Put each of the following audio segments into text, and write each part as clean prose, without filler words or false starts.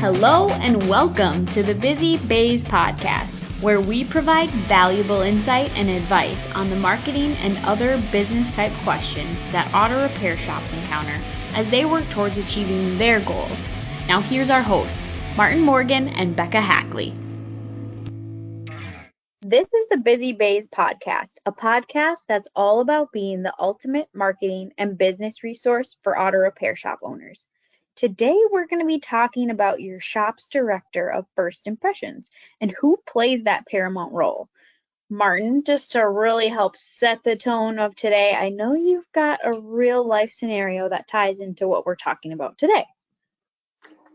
Hello and welcome to the Busy Bays podcast, where we provide valuable insight and advice on the marketing and other business type questions that auto repair shops encounter as they work towards achieving their goals. Now here's our hosts, Martin Morgan and Bekah Hackley. This is the Busy Bays podcast, a podcast that's all about being the ultimate marketing and business resource for auto repair shop owners. Today, we're going to be talking about your shop's director of first impressions and who plays that paramount role. Martin, just to really help set the tone of today, I know you've got a real life scenario that ties into what we're talking about today.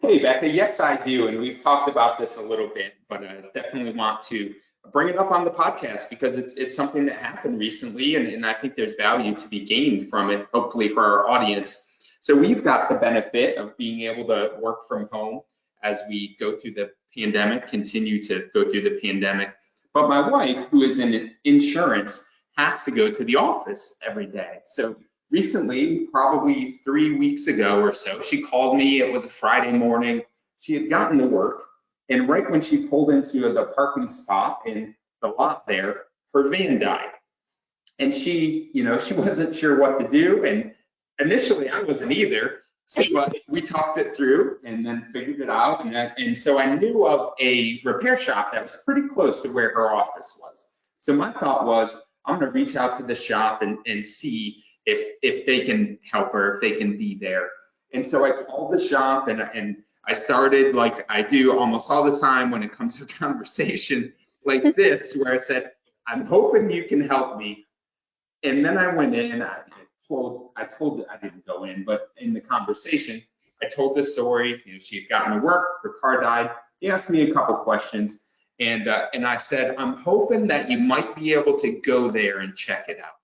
Hey, Bekah. Yes, I do. And we've talked about this a little bit, but I definitely want to bring it up on the podcast because it's something that happened recently, and I think there's value to be gained from it, hopefully for our audience. So we've got the benefit of being able to work from home as we go through the pandemic, continue to go through the pandemic. But my wife, who is in insurance, has to go to the office every day. So recently, probably 3 weeks ago or so, she called me. It was a Friday morning. She had gotten to work, and right when she pulled into the parking spot in the lot there, her van died. And she wasn't sure what to do. And initially, I wasn't either, but we talked it through and then figured it out. And so I knew of a repair shop that was pretty close to where her office was. So my thought was, I'm going to reach out to the shop and see if they can help her, if they can be there. And so I called the shop and I started, like I do almost all the time when it comes to a conversation like this, where I said, I'm hoping you can help me. And then I went in. I didn't go in, but in the conversation, I told the story. She had gotten to work, her car died. He asked me a couple questions, and I said, I'm hoping that you might be able to go there and check it out.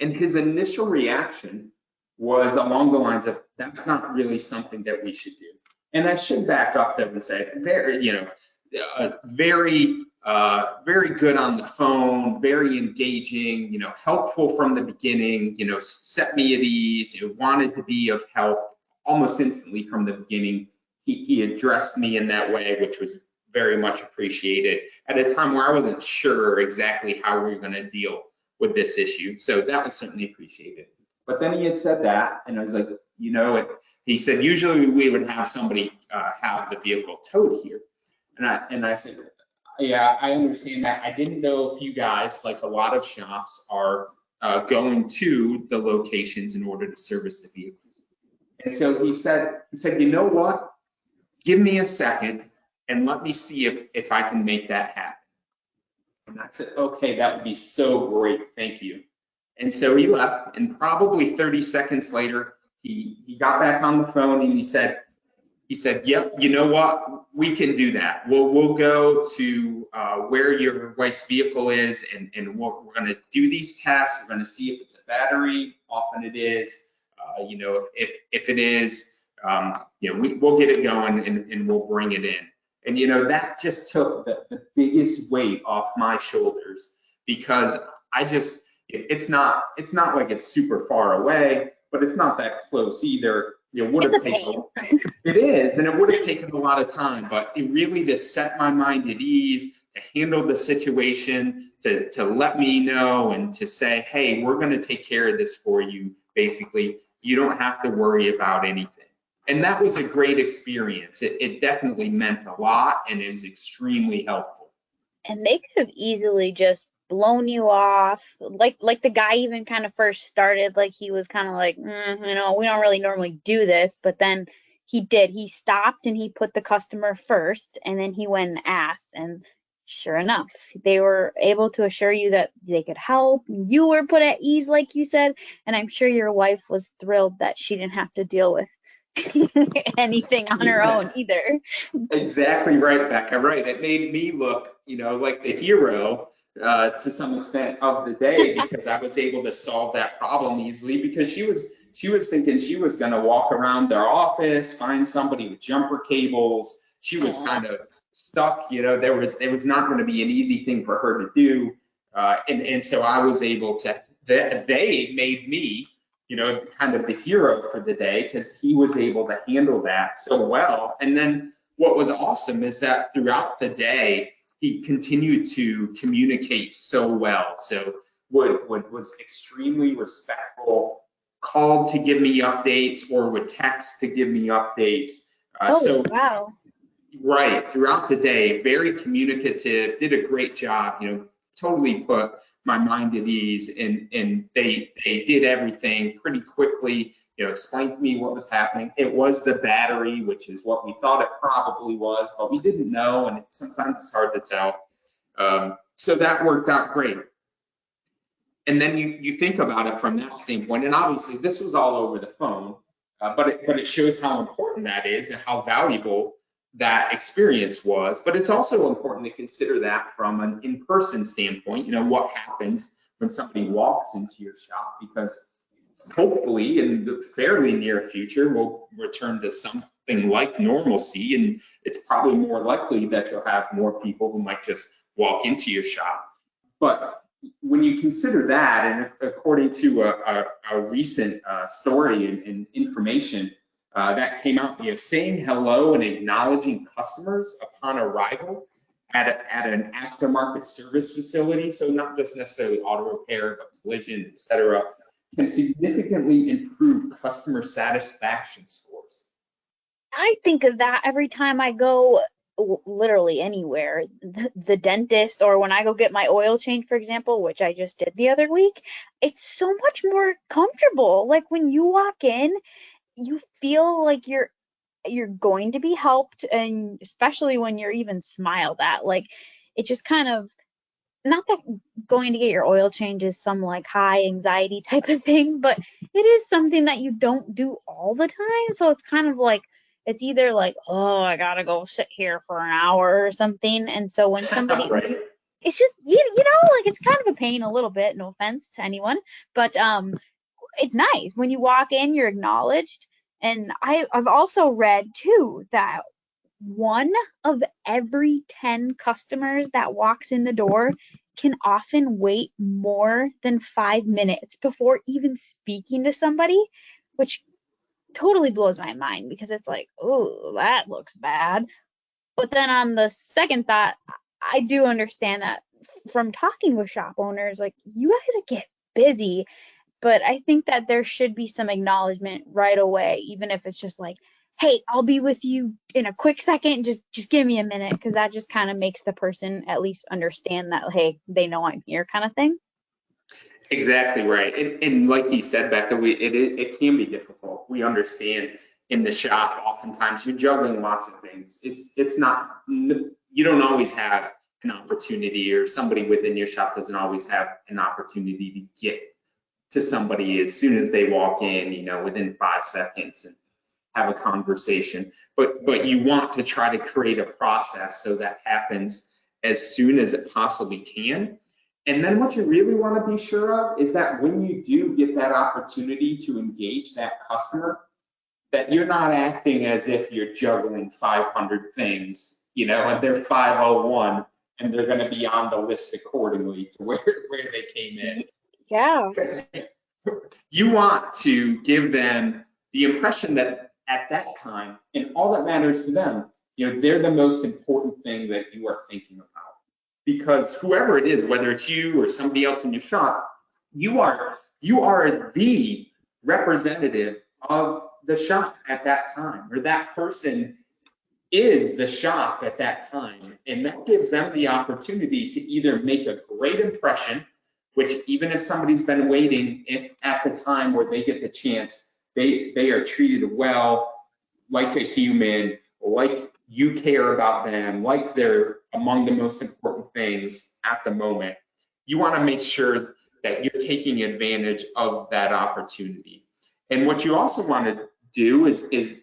And his initial reaction was along the lines of, that's not really something that we should do. And I should back up them and say, very good on the phone, very engaging, helpful from the beginning, set me at ease, wanted to be of help almost instantly from the beginning. He addressed me in that way, which was very much appreciated at a time where I wasn't sure exactly how we were going to deal with this issue. So that was certainly appreciated. But then he had said that, and I was like, he said, usually we would have somebody have the vehicle towed here. And I said, yeah, I understand that. I didn't know if you guys, like a lot of shops, are going to the locations in order to service the vehicles. And so he said, you know what? Give me a second and let me see if I can make that happen. And I said, okay, that would be so great. Thank you. And so he left, and probably 30 seconds later, he got back on the phone and he said, yep, you know what? We can do that. We'll go to where your wife's vehicle is, and we're going to do these tests. We're going to see if it's a battery. Often it is. If it is, we'll get it going and we'll bring it in. And that just took the biggest weight off my shoulders, because it's not like it's super far away, but it's not that close either. It is, and it would have taken a lot of time, but it really just set my mind at ease to handle the situation, to let me know and to say, hey, we're going to take care of this for you. Basically, you don't have to worry about anything. And that was a great experience. It definitely meant a lot, and it was extremely helpful. And they could have easily just blown you off, like the guy even kind of first started, like he was kind of like, we don't really normally do this, but then he stopped and he put the customer first, and then he went and asked, and sure enough, they were able to assure you that they could help. You were put at ease, like you said, and I'm sure your wife was thrilled that she didn't have to deal with anything on her own either. Exactly right, Bekah. Right. It made me look, like the hero to some extent of the day, because I was able to solve that problem easily, because she was thinking she was going to walk around their office, find somebody with jumper cables. She was kind of stuck. There was not going to be an easy thing for her to do. And so I was able to, they made me kind of the hero for the day because he was able to handle that so well. And then what was awesome is that throughout the day, he continued to communicate so well. So would was extremely respectful, called to give me updates or would text to give me updates. Oh, So wow. right, throughout the day, very communicative, did a great job, totally put my mind at ease, and they did everything pretty quickly, explained to me what was happening. It was the battery, which is what we thought it probably was, but we didn't know, and sometimes it's hard to tell. So that worked out great. And then you think about it from that standpoint, and obviously this was all over the phone, but it shows how important that is and how valuable that experience was. But it's also important to consider that from an in-person standpoint. What happens when somebody walks into your shop, because hopefully in the fairly near future we'll return to something like normalcy, and it's probably more likely that you'll have more people who might just walk into your shop. But when you consider that, and according to a recent story and information that came out, saying hello and acknowledging customers upon arrival at an aftermarket service facility, so not just necessarily auto repair, but collision, et cetera, can significantly improve customer satisfaction scores. I think of that every time I go literally anywhere, the dentist, or when I go get my oil change, for example, which I just did the other week. It's so much more comfortable. Like when you walk in, you feel like you're going to be helped, and especially when you're even smiled at. Like it just kind of, not that going to get your oil change is some like high anxiety type of thing, but it is something that you don't do all the time. So it's kind of like, it's either like, oh, I gotta go sit here for an hour or something. And so when somebody, Right. it's just, like it's kind of a pain a little bit, no offense to anyone, but it's nice when you walk in, you're acknowledged. And I've also read too that one of every 10 customers that walks in the door can often wait more than 5 minutes before even speaking to somebody, which totally blows my mind because it's like, oh, that looks bad. But then on the second thought, I do understand that from talking with shop owners, like you guys get busy, but I think that there should be some acknowledgement right away, even if it's just like, hey, I'll be with you in a quick second, just give me a minute, because that just kind of makes the person at least understand that, hey, they know I'm here, kind of thing. Exactly right. And like you said, Becca, it can be difficult. We understand in the shop, oftentimes you're juggling lots of things. It's not, you don't always have an opportunity, or somebody within your shop doesn't always have an opportunity to get to somebody as soon as they walk in, within 5 seconds and have a conversation. But you want to try to create a process so that happens as soon as it possibly can. And then what you really want to be sure of is that when you do get that opportunity to engage that customer, that you're not acting as if you're juggling 500 things, and they're 501 and they're going to be on the list accordingly to where they came in. Yeah. You want to give them the impression that at that time, and all that matters to them, they're the most important thing that you are thinking about. Because whoever it is, whether it's you or somebody else in your shop, you are the representative of the shop at that time, or that person is the shop at that time. And that gives them the opportunity to either make a great impression, which even if somebody's been waiting, if at the time where they get the chance, they are treated well, like a human, like you care about them, like they're among the most important things at the moment, you want to make sure that you're taking advantage of that opportunity. And what you also want to do is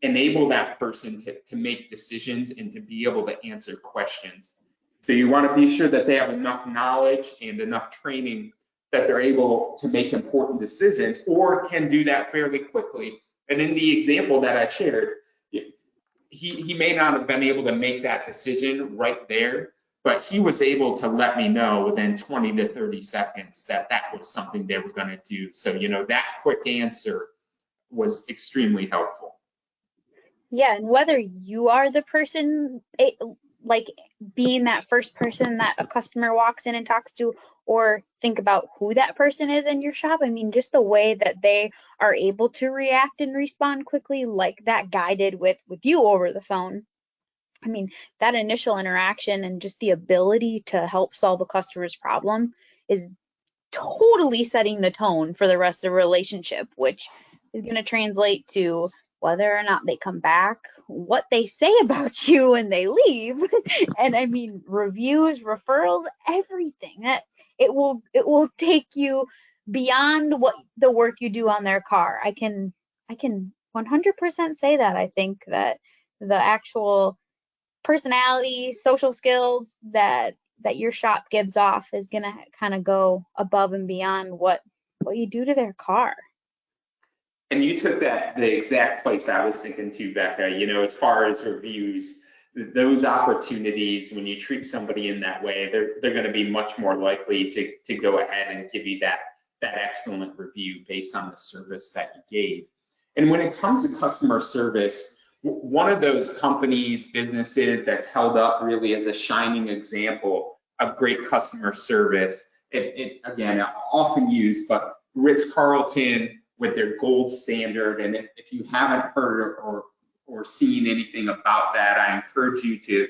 enable that person to make decisions and to be able to answer questions. So you want to be sure that they have enough knowledge and enough training that they're able to make important decisions, or can do that fairly quickly. And in the example that I shared, he may not have been able to make that decision right there, But he was able to let me know within 20 to 30 seconds that that was something they were going to do. So, that quick answer was extremely helpful. Yeah, and whether you are the person, like being that first person that a customer walks in and talks to, or think about who that person is in your shop. I mean, just the way that they are able to react and respond quickly, like that guy did with you over the phone. I mean, that initial interaction and just the ability to help solve a customer's problem is totally setting the tone for the rest of the relationship, which is going to translate to whether or not they come back, what they say about you when they leave, and I mean reviews, referrals, everything. That it will take you beyond what the work you do on their car. I can 100% say that. I think that the actual personality, social skills that your shop gives off is gonna kind of go above and beyond what you do to their car. And you took that the exact place I was thinking too, Becca. As far as reviews, those opportunities, when you treat somebody in that way, they're going to be much more likely to go ahead and give you that excellent review based on the service that you gave. And when it comes to customer service, one of those companies, businesses that's held up really as a shining example of great customer service, it again, often used, but Ritz-Carlton with their gold standard. And if you haven't heard or seen anything about that, I encourage you to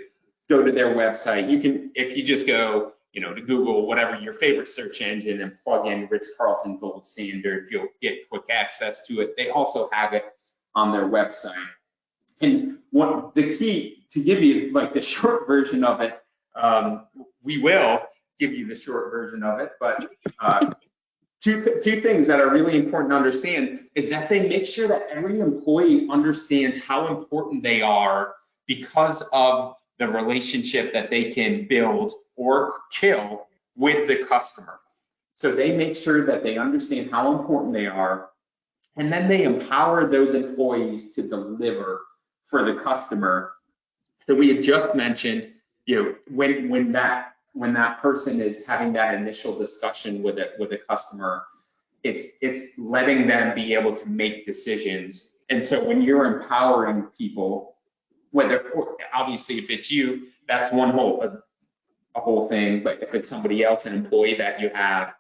go to their website. You can, if you just go, to Google, whatever your favorite search engine, and plug in Ritz-Carlton Gold Standard, you'll get quick access to it. They also have it on their website. And what the key to give you like the short version of it, we will give you the short version of it, but two things that are really important to understand is that they make sure that every employee understands how important they are because of the relationship that they can build or kill with the customer. So they make sure that they understand how important they are, and then they empower those employees to deliver for the customer. So we had just mentioned, when that person is having that initial discussion with a customer, it's letting them be able to make decisions. And so when you're empowering people, whether obviously if it's you, that's a whole thing, but if it's somebody else, an employee that you have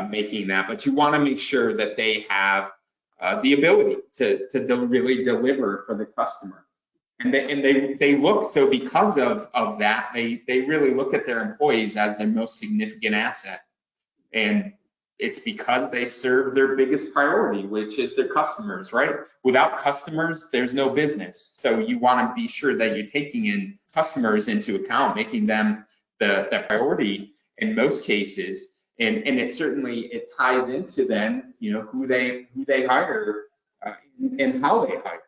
making that, but you want to make sure that they have the ability to really deliver for the customer. And they look, so because of that, they really look at their employees as their most significant asset. And it's because they serve their biggest priority, which is their customers, right? Without customers, there's no business. So you want to be sure that you're taking in customers into account, making them the priority in most cases. And it ties into then, who they hire and how they hire.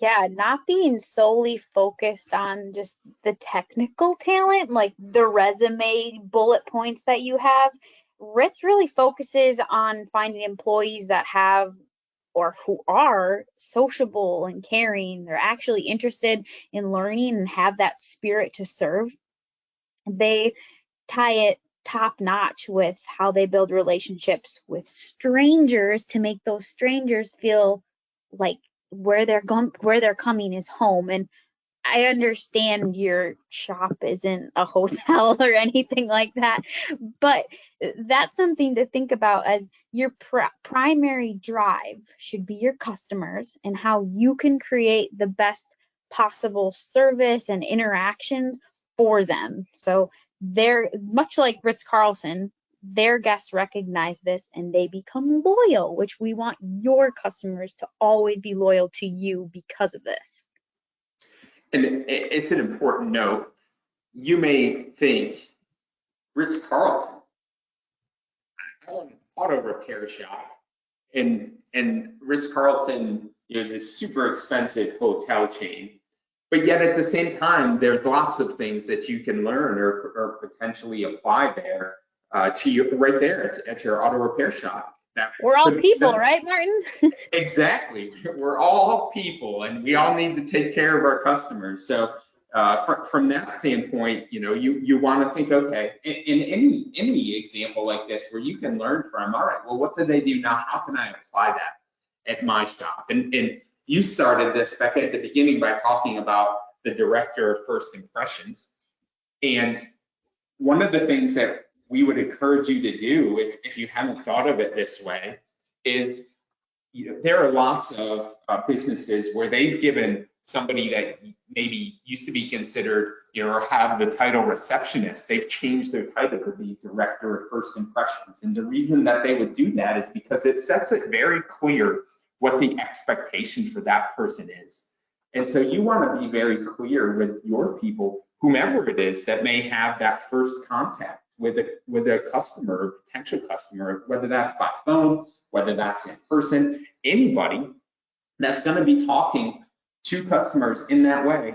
Yeah, not being solely focused on just the technical talent, like the resume bullet points that you have. Ritz really focuses on finding employees that have or who are sociable and caring. They're actually interested in learning and have that spirit to serve. They tie it top notch with how they build relationships with strangers to make those strangers feel like where they're coming is home. And I understand your shop isn't a hotel or anything like that, but that's something to think about as your primary drive should be your customers and how you can create the best possible service and interactions for them. So they're much like Ritz-Carlton, their guests recognize this and they become loyal, which we want your customers to always be loyal to you because of this. And it's an important note. You may think, Ritz-Carlton, I own an auto repair shop, and Ritz-Carlton is a super expensive hotel chain. But yet at the same time, there's lots of things that you can learn or potentially apply there to you right there at your auto repair shop. We're all people, right, Martin? Exactly. We're all people and we all need to take care of our customers. So from that standpoint, you want to think, okay, in any example like this where you can learn from, all right, well, what do they do now? How can I apply that at my shop? And you started this, Becca, at the beginning by talking about the director of first impressions. And one of the things that we would encourage you to do, if you haven't thought of it this way, is there are lots of businesses where they've given somebody that maybe used to be considered, or have the title receptionist, they've changed their title to be director of first impressions. And the reason that they would do that is because it sets it very clear what the expectation for that person is. And so you want to be very clear with your people, whomever it is that may have that first contact with a customer or potential customer, whether that's by phone, whether that's in person, anybody that's going to be talking to customers in that way,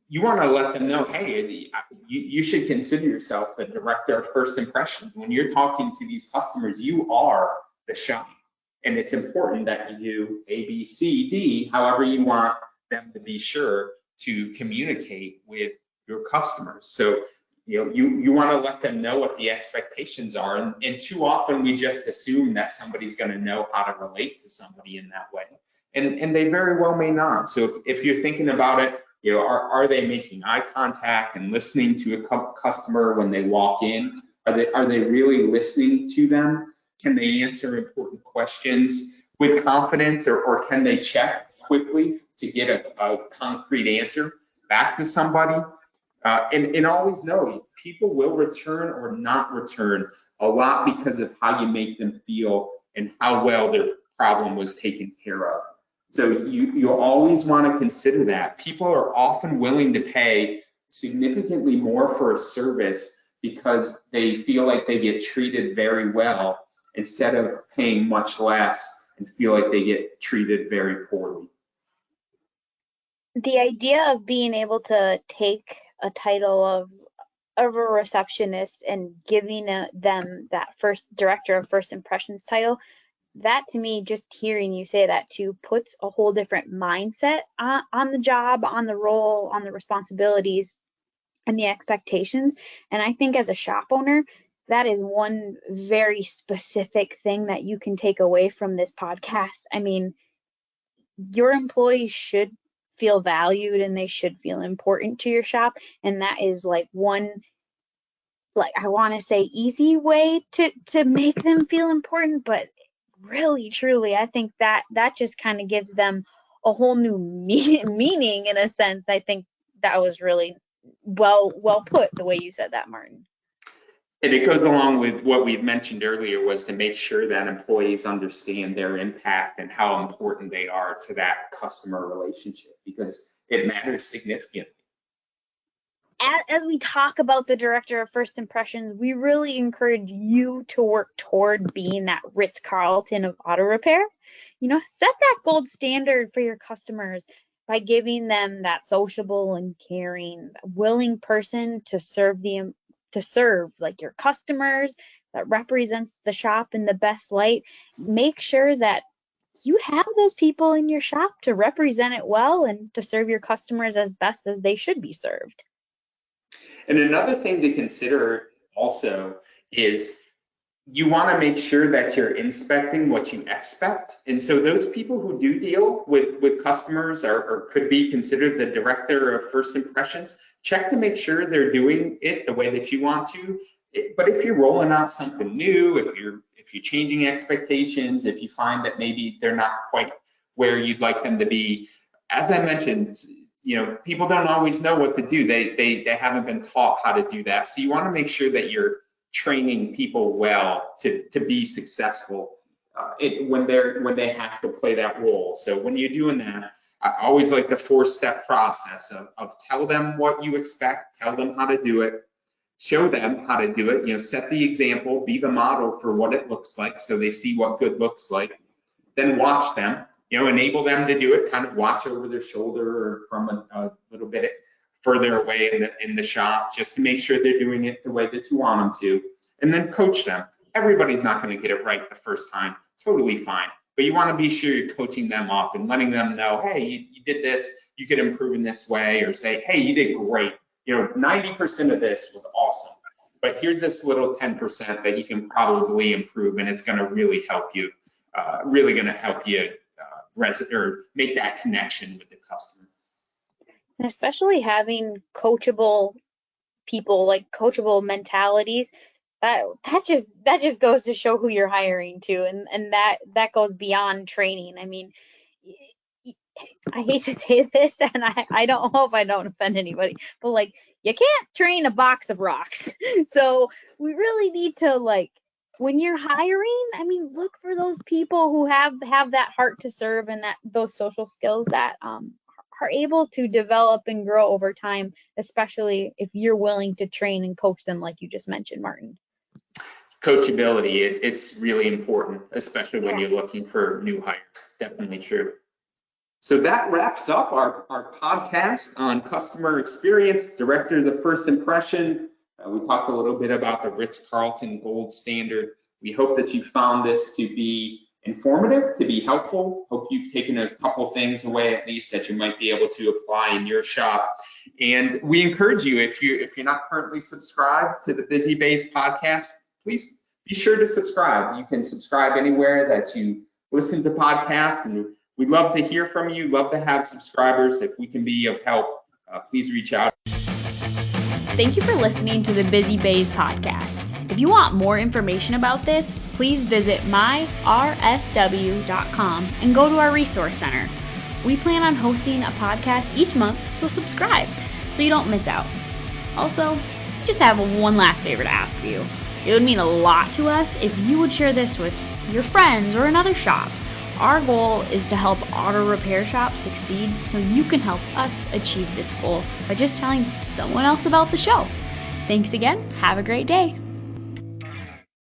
you want to let them know, hey, you should consider yourself the director of first impressions. When you're talking to these customers, you are the shop. And it's important that you do A, B, C, D, however you want them to be sure to communicate with your customers. So, you want to let them know what the expectations are. And too often we just assume that somebody's going to know how to relate to somebody in that way. And they very well may not. So if you're thinking about it, are they making eye contact and listening to a customer when they walk in? Are they really listening to them? Can they answer important questions with confidence, or can they check quickly to get a concrete answer back to somebody? And always know, people will return or not return a lot because of how you make them feel and how well their problem was taken care of. So you always want to consider that. People are often willing to pay significantly more for a service because they feel like they get treated very well, instead of paying much less and feel like they get treated very poorly. The idea of being able to take a title of a receptionist and giving them that first director of first impressions title, that to me, just hearing you say that too, puts a whole different mindset on the job, on the role, on the responsibilities, and the expectations. And I think as a shop owner, that is one very specific thing that you can take away from this podcast. I mean, your employees should feel valued and they should feel important to your shop. And that is like one, like, I want to say easy way to make them feel important, but really, truly, I think that just kind of gives them a whole new meaning in a sense. I think that was really well put, the way you said that, Martin. And it goes along with what we mentioned earlier, was to make sure that employees understand their impact and how important they are to that customer relationship, because it matters significantly. As we talk about the director of first impressions, we really encourage you to work toward being that Ritz-Carlton of auto repair. Set that gold standard for your customers by giving them that sociable and caring, willing person to serve like your customers, that represents the shop in the best light. Make sure that you have those people in your shop to represent it well and to serve your customers as best as they should be served. And another thing to consider also is you want to make sure that you're inspecting what you expect. And so those people who do deal with customers or could be considered the director of first impressions, check to make sure they're doing it the way that you want to. But if you're rolling out something new, if you're changing expectations, if you find that maybe they're not quite where you'd like them to be, as I mentioned, people don't always know what to do. They haven't been taught how to do that. So you want to make sure that you're training people well to be successful when they have to play that role. So when you're doing that, I always like the 4-step process of tell them what you expect, tell them how to do it, show them how to do it, set the example, be the model for what it looks like so they see what good looks like, then watch them, enable them to do it, kind of watch over their shoulder or from a little bit further away in the shop, just to make sure they're doing it the way that you want them to, and then coach them. Everybody's not going to get it right the first time, totally fine. but you want to be sure you're coaching them up and letting them know, hey, you did this, you could improve in this way, or say, hey, you did great. 90% of this was awesome, but here's this little 10% that you can probably improve, and it's going to really help you, or make that connection with the customer. And especially having coachable people, like coachable mentalities, that just goes to show who you're hiring to, and that goes beyond training. I mean, I hate to say this, and I don't hope I don't offend anybody, but like, you can't train a box of rocks. So we really need to, like, when you're hiring, I mean, look for those people who have that heart to serve and that those social skills that are able to develop and grow over time, especially if you're willing to train and coach them, like you just mentioned, Martin. Coachability, it's really important, especially when Yeah. you're looking for new hires. Definitely true. So that wraps up our podcast on customer experience, director of the first impression. We talked a little bit about the Ritz-Carlton gold standard. We hope that you found this to be informative, to be helpful. Hope you've taken a couple things away at least that you might be able to apply in your shop. And we encourage you, if you're not currently subscribed to the Busy Bays podcast, please be sure to subscribe. You can subscribe anywhere that you listen to podcasts, and we'd love to hear from you, love to have subscribers. If we can be of help, please reach out. Thank you for listening to the Busy Bays podcast. If you want more information about this, please visit myrsw.com and go to our resource center. We plan on hosting a podcast each month, so subscribe so you don't miss out. Also, I just have one last favor to ask of you. It would mean a lot to us if you would share this with your friends or another shop. Our goal is to help auto repair shops succeed, so you can help us achieve this goal by just telling someone else about the show. Thanks again. Have a great day.